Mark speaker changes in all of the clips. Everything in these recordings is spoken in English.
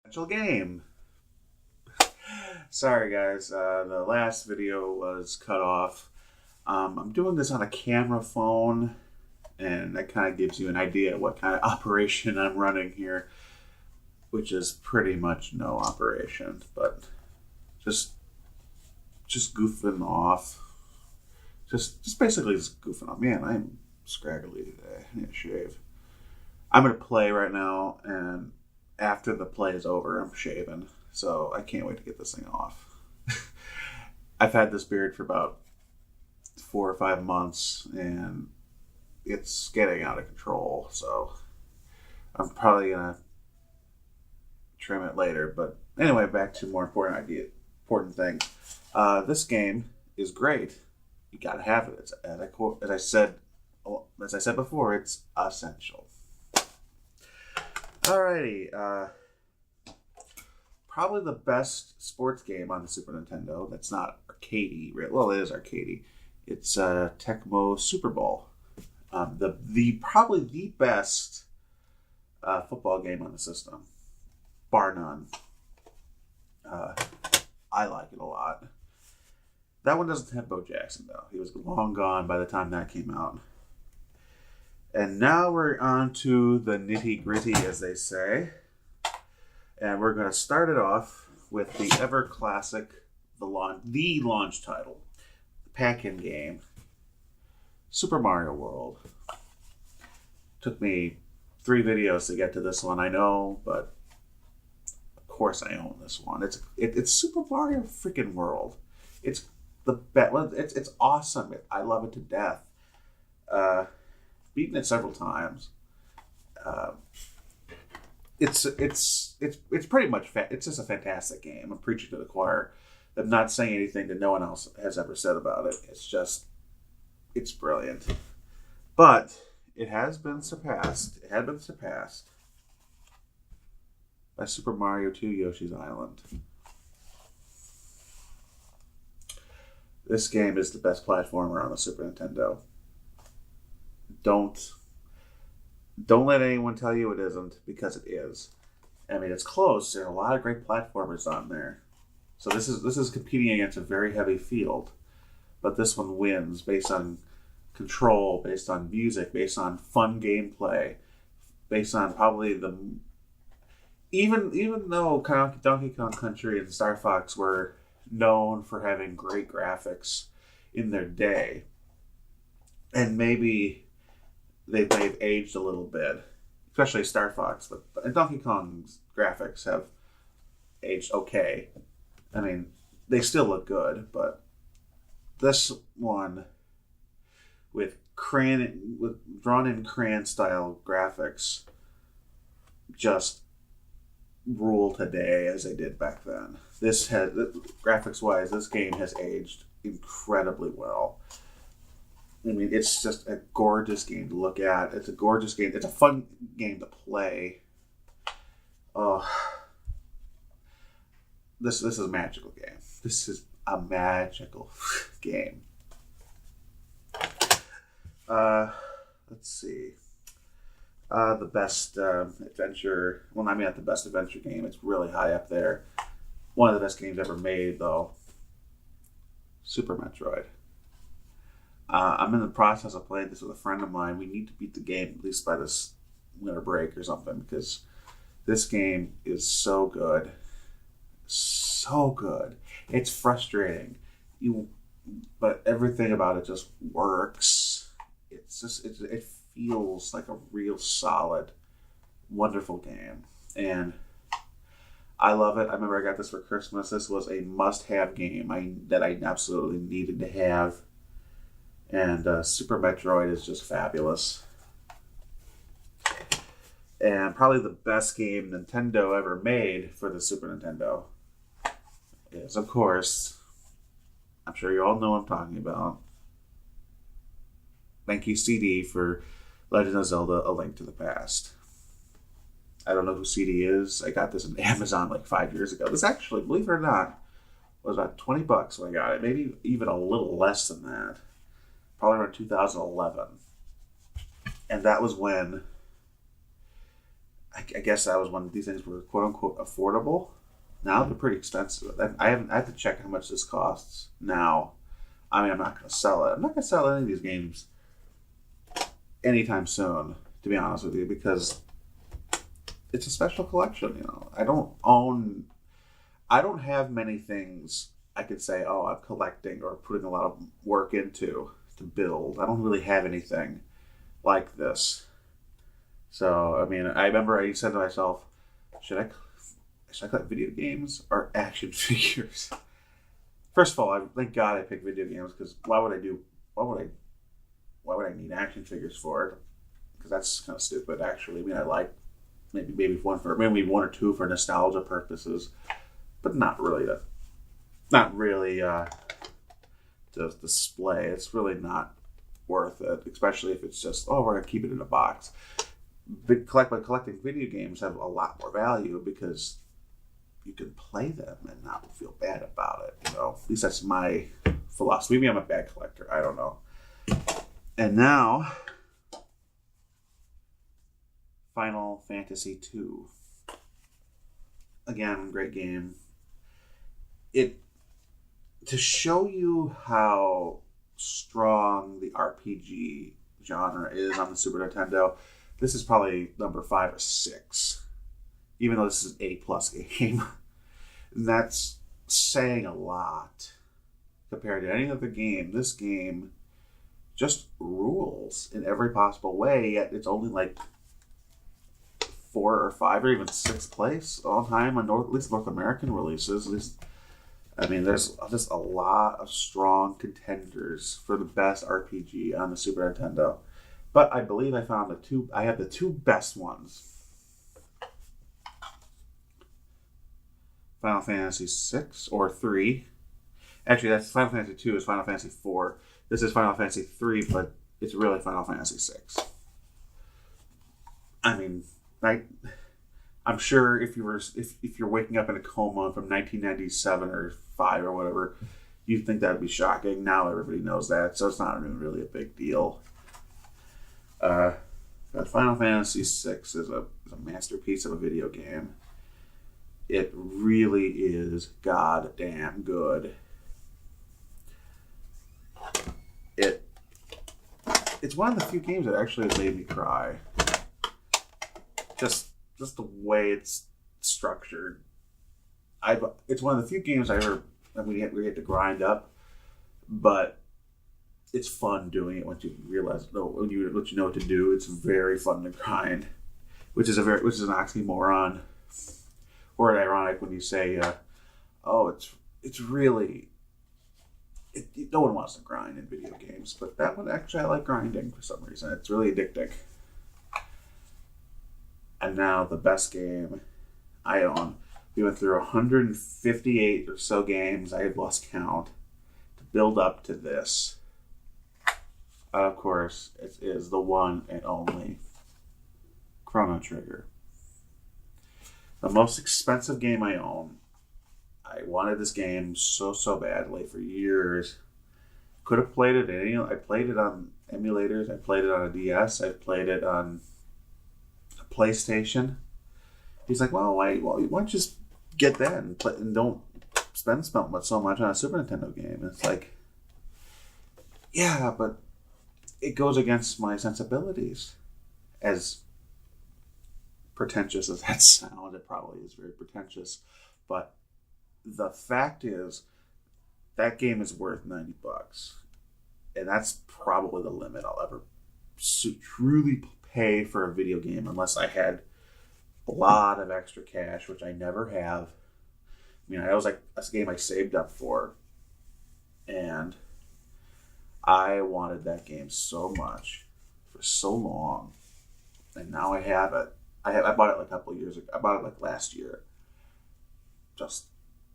Speaker 1: Game. Sorry guys, the last video was cut off. I'm doing this on a camera phone, and that kind of gives you an idea of what kind of operation I'm running here, which is pretty much no operation, but just goofing off. Just basically just goofing off. Man, I'm scraggly today. I need to shave. I'm gonna play right now, and after the play is over, I'm shaving. So I can't wait to get this thing off. I've had this beard for about 4 or 5 months, and it's getting out of control. So I'm probably gonna trim it later. But anyway, back to more important things. This game is great. You gotta have it. It's, as I said before, it's essential. Alrighty, probably the best sports game on the Super Nintendo that's not arcadey. Well, it is arcadey. It's Tecmo Super Bowl. Probably the best football game on the system, bar none. I like it a lot. That one doesn't have Bo Jackson though. He was long gone by the time that came out. And now we're on to the nitty gritty, as they say. And we're going to start it off with the ever classic, the launch title, the pack-in game, Super Mario World. Took me 3 videos to get to this one, I know, but of course I own this one. It's Super Mario freaking World. It's the best. It's awesome. I love it to death. Beaten it several times. It's pretty much it's just a fantastic game. I'm preaching to the choir. I'm not saying anything that no one else has ever said about it. It's brilliant. But it has been surpassed. It had been surpassed by Super Mario 2 Yoshi's Island. This game is the best platformer on the Super Nintendo. Don't let anyone tell you it isn't, because it is. I mean, it's close. There are a lot of great platformers on there. So this is competing against a very heavy field, but this one wins based on control, based on music, based on fun gameplay, based on probably even though Donkey Kong Country and Star Fox were known for having great graphics in their day, and maybe they've aged a little bit, especially Star Fox, but Donkey Kong's graphics have aged okay. I mean, they still look good, but this one with drawn-in crayon style graphics just rule today as they did back then. Graphics-wise, this game has aged incredibly well. I mean, it's just a gorgeous game to look at. It's a gorgeous game. It's a fun game to play. Oh, this is a magical game. This is a magical game. Let's see. The best adventure. Well, I mean, not the best adventure game. It's really high up there. One of the best games ever made, though. Super Metroid. I'm in the process of playing this with a friend of mine. We need to beat the game at least by this winter break or something, because this game is so good. So good. It's frustrating. But everything about it just works. It feels like a real solid, wonderful game. And I love it. I remember I got this for Christmas. This was a must-have game that I absolutely needed to have. And Super Metroid is just fabulous. And probably the best game Nintendo ever made for the Super Nintendo is, of course, I'm sure you all know what I'm talking about. Thank you, CD, for Legend of Zelda: A Link to the Past. I don't know who CD is. I got this on Amazon like 5 years ago. This actually, believe it or not, was about $20 when I got it. Maybe even a little less than that. Probably around 2011. And that was when I guess that was when these things were quote unquote affordable. Now they're pretty expensive. I have to check how much this costs now. I mean, I'm not going to sell it. I'm not going to sell any of these games anytime soon, to be honest with you, because it's a special collection. You know, I don't have many things I could say, oh, I'm collecting or putting a lot of work into to build. I don't really have anything like this. So, I mean, I remember I said to myself, should I collect video games or action figures? First of all, thank God I picked video games, because why would I need action figures for it? Because that's kind of stupid, actually. I mean, I like maybe one or two for nostalgia purposes, but not really to display. It's really not worth it, especially if it's just, oh, we're gonna keep it in a box. But collecting video games have a lot more value because you can play them and not feel bad about it. You know, at least that's my philosophy. Maybe I'm a bad collector. I don't know. And now, Final Fantasy II. Again, great game. To show you how strong the RPG genre is on the Super Nintendo, this is probably number 5 or 6. Even though this is an A+ game. And that's saying a lot compared to any other game. This game just rules in every possible way, yet it's only like 4 or 5 or even 6th place all time on at least North American releases. There's just a lot of strong contenders for the best RPG on the Super Nintendo. But I believe I have the 2 best ones. Final Fantasy 6 or 3. Actually, that's Final Fantasy 2 is Final Fantasy 4. This is Final Fantasy 3, but it's really Final Fantasy 6. I mean, I'm sure if you're waking up in a coma from 1997 or 5 or whatever, you'd think that would be shocking. Now everybody knows that, so it's not even really a big deal. But Final Fantasy 6 is a masterpiece of a video game. It really is goddamn good. It's one of the few games that actually has made me cry. Just the way it's structured. It's one of the few games we had to grind up, but it's fun doing it once you realize what you know what to do. It's very fun to grind, which is an oxymoron, or ironic when you say, it's really. No one wants to grind in video games, but that one actually I like grinding for some reason. It's really addicting. And now the best game I own. We went through 158 or so games. I had lost count to build up to this. Of course, it is the one and only Chrono Trigger. The most expensive game I own. I wanted this game so badly for years. Could have played it I played it on emulators. I played it on a DS. I played it on a PlayStation. He's like, why don't you just get that and play, and don't spend so much on a Super Nintendo game? And it's like, yeah, but it goes against my sensibilities. As pretentious as that sounds, it probably is very pretentious, but the fact is that game is worth $90, and that's probably the limit I'll ever truly pay for a video game, unless I had a lot of extra cash, which I never have. I mean, that's a game I saved up for, and I wanted that game so much for so long, and now I have it. I bought it like a couple of years ago. I bought it like last year. Just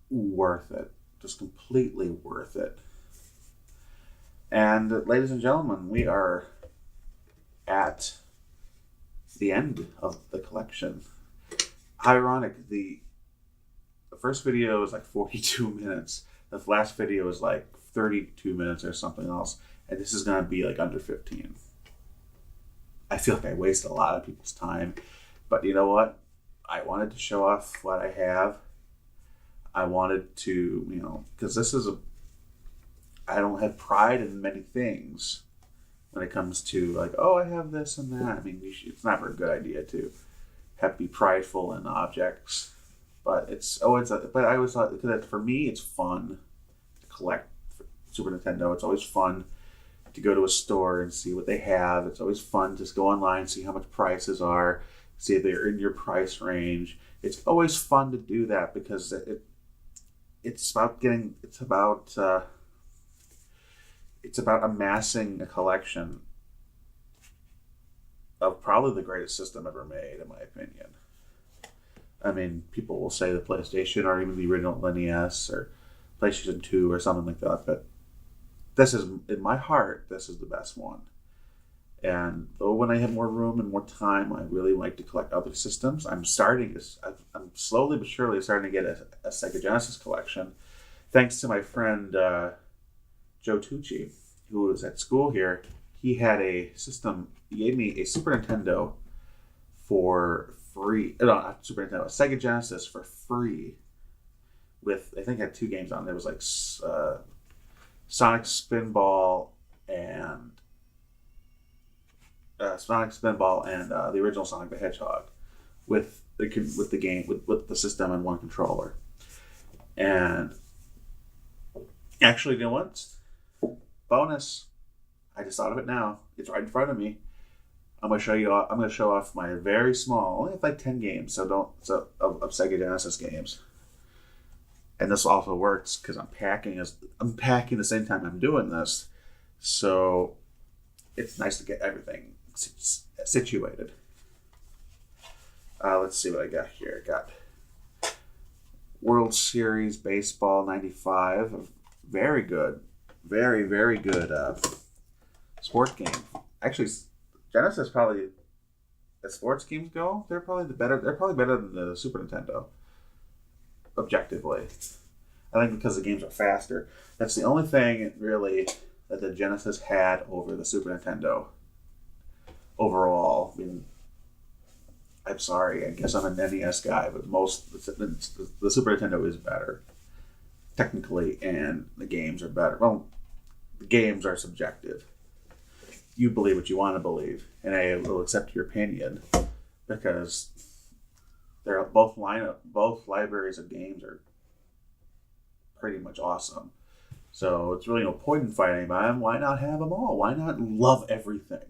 Speaker 1: worth it. Just completely worth it. And ladies and gentlemen, we are at the end of the collection. How ironic. The first video is like 42 minutes. The last video is like 32 minutes or something else. And this is going to be like under 15. I feel like I waste a lot of people's time. But you know what? I wanted to show off what I have. I wanted to, because I don't have pride in many things when it comes to like, oh, I have this and that. I mean, it's never a good idea to be prideful in objects. But but I always thought that for me, it's fun to collect Super Nintendo. It's always fun to go to a store and see what they have. It's always fun to go online, see how much prices are, see if they're in your price range. It's always fun to do that because it's about amassing a collection of probably the greatest system ever made, in my opinion. I mean, people will say the PlayStation or even the original NES or PlayStation 2 or something like that, but this is, in my heart, this is the best one. And though when I have more room and more time, I really like to collect other systems. I'm slowly but surely starting to get a Sega Genesis collection, thanks to my friend Joe Tucci, who was at school here. He had a system. He gave me a Super Nintendo for free. No, not Super Nintendo, a Sega Genesis for free. With, I think it had 2 games on. There was like Sonic Spinball and the original Sonic the Hedgehog with the system and one controller. And actually, you know what? Bonus. I just thought of it now. It's right in front of me. I'm going to show off my very small, only have like 10 games, of Sega Genesis games. And this also works because I'm packing the same time I'm doing this. So it's nice to get everything situated. Let's see what I got here. I got World Series Baseball 95. Very good. Very, very good sport game. Actually, Genesis probably, as sports games go, they're probably better than the Super Nintendo. Objectively. I think because the games are faster. That's the only thing really that the Genesis had over the Super Nintendo. Overall, I mean, I'm sorry, I guess I'm a NES guy, but the Super Nintendo is better technically, and the games are better. Well, the games are subjective. You believe what you want to believe, and I will accept your opinion because they're both libraries of games are pretty much awesome. So it's really no point in fighting about them. Why not have them all? Why not love everything?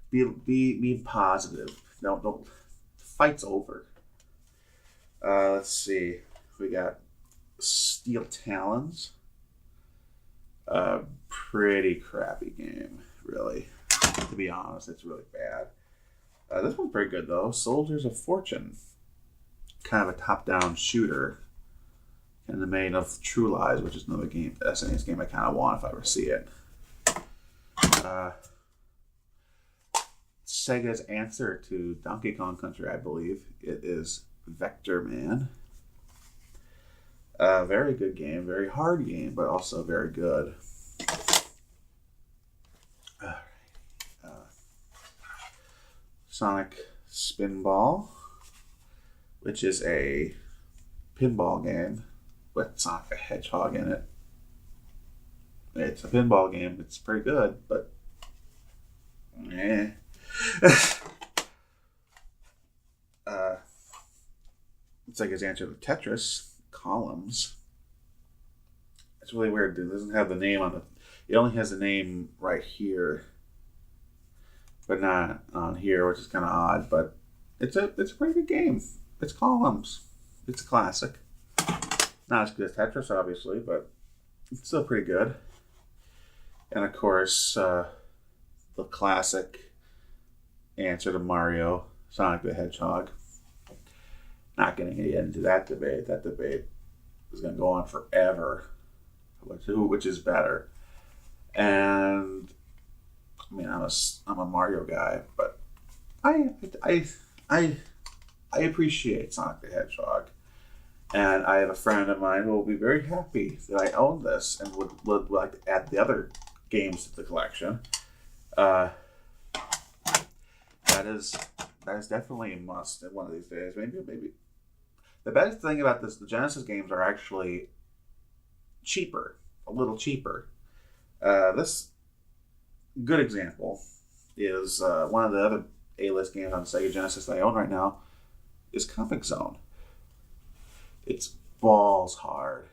Speaker 1: Be positive. Don't. Fight's over. Let's see. We got Steel Talons. Pretty crappy game, really. To be honest, it's really bad. This one's pretty good, though. Soldiers of Fortune. Kind of a top-down shooter. And the main of True Lies, which is another game, SNES game I kind of want if I ever see it. Sega's answer to Donkey Kong Country, I believe. It is Vector Man. Very good game. Very hard game, but also very good. Sonic Spinball, which is a pinball game with Sonic the Hedgehog in it. It's a pinball game. It's pretty good, but it's like his answer to Tetris Columns. It's really weird. It doesn't have the name on it. It only has the name right here, but not on here, which is kind of odd. But it's a pretty good game. It's Columns. It's a classic. Not as good as Tetris, obviously, but it's still pretty good. And of course, the classic answer to Mario, Sonic the Hedgehog. Not getting into that debate. That debate is going to go on forever. Which is better? And I mean, I'm a Mario guy, but I appreciate Sonic the Hedgehog, and I have a friend of mine who will be very happy that I own this and would like to add the other games to the collection. That is that is definitely a must in one of these days. Maybe. The best thing about this, the Genesis games are actually cheaper, a little cheaper. This good example is one of the other A-list games on Sega Genesis that I own right now is Comic Zone. It's balls hard.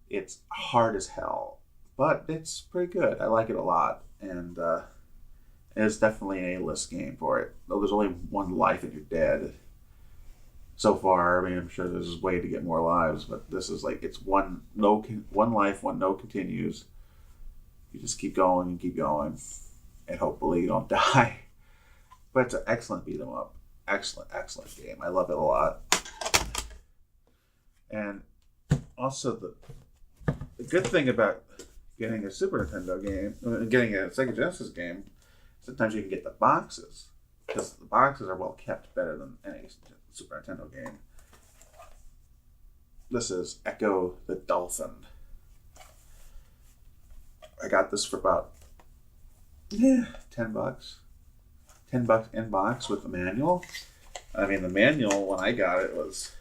Speaker 1: It's hard as hell, but it's pretty good. I like it a lot, and it's definitely an A-list game for it. Though there's only one life and you're dead. So far, I mean, I'm sure there's a way to get more lives, but this is like, it's one life, no continues. You just keep going, and hopefully you don't die. But it's an excellent beat 'em up. Excellent game. I love it a lot. And also the good thing about getting a Super Nintendo game, getting a Sega Genesis game, sometimes you can get the boxes, because the boxes are well kept, better than any Super Nintendo game. This is Echo the Dolphin. I got this for about $10. $10 in box with the manual. I mean, the manual when I got it was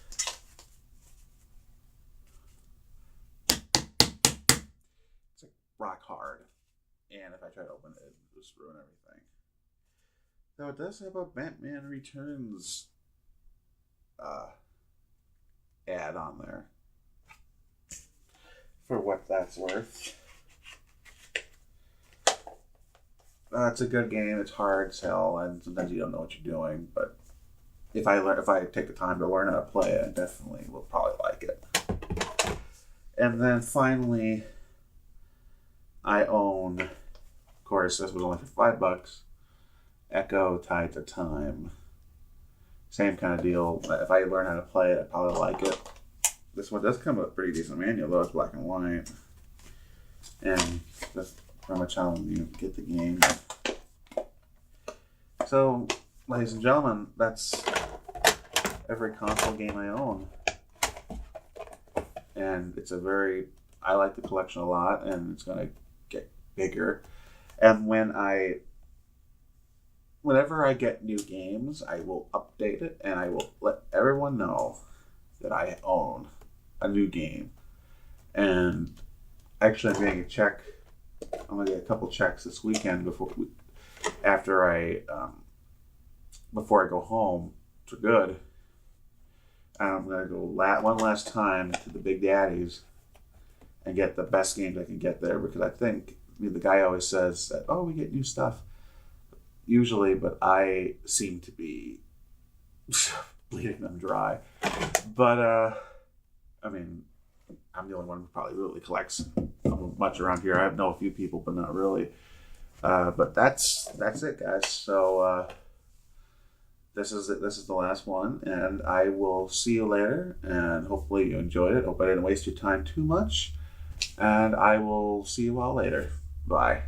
Speaker 1: it's like rock hard, and if I try to open it, it would just ruin everything. So it does have a Batman Returns ad on there, for what that's worth. It's a good game. It's hard as hell, and sometimes you don't know what you're doing. But if I take the time to learn how to play it, I definitely will probably like it. And then finally, I own, of course, this was only for $5. Echo Tied to Time. Same kind of deal. If I learn how to play it, I probably like it. This one does come with a pretty decent manual, though. It's black and white. And that's pretty much how you get the game. So, ladies and gentlemen, that's every console game I own. And I like the collection a lot, and it's going to get bigger. And whenever I get new games, I will update it, and I will let everyone know that I own a new game. And actually, I'm getting a check. I'm going to get a couple checks this weekend before I go home for good. And I'm going to go one last time to the Big Daddies and get the best games I can get there, because I think, the guy always says that, we get new stuff usually, but I seem to be bleeding them dry. But, I'm the only one who probably really collects much around here. I know a few people, but not really. But that's it, guys. So this is it. This is the last one, and I will see you later. And hopefully you enjoyed it. Hope I didn't waste your time too much. And I will see you all later. Bye.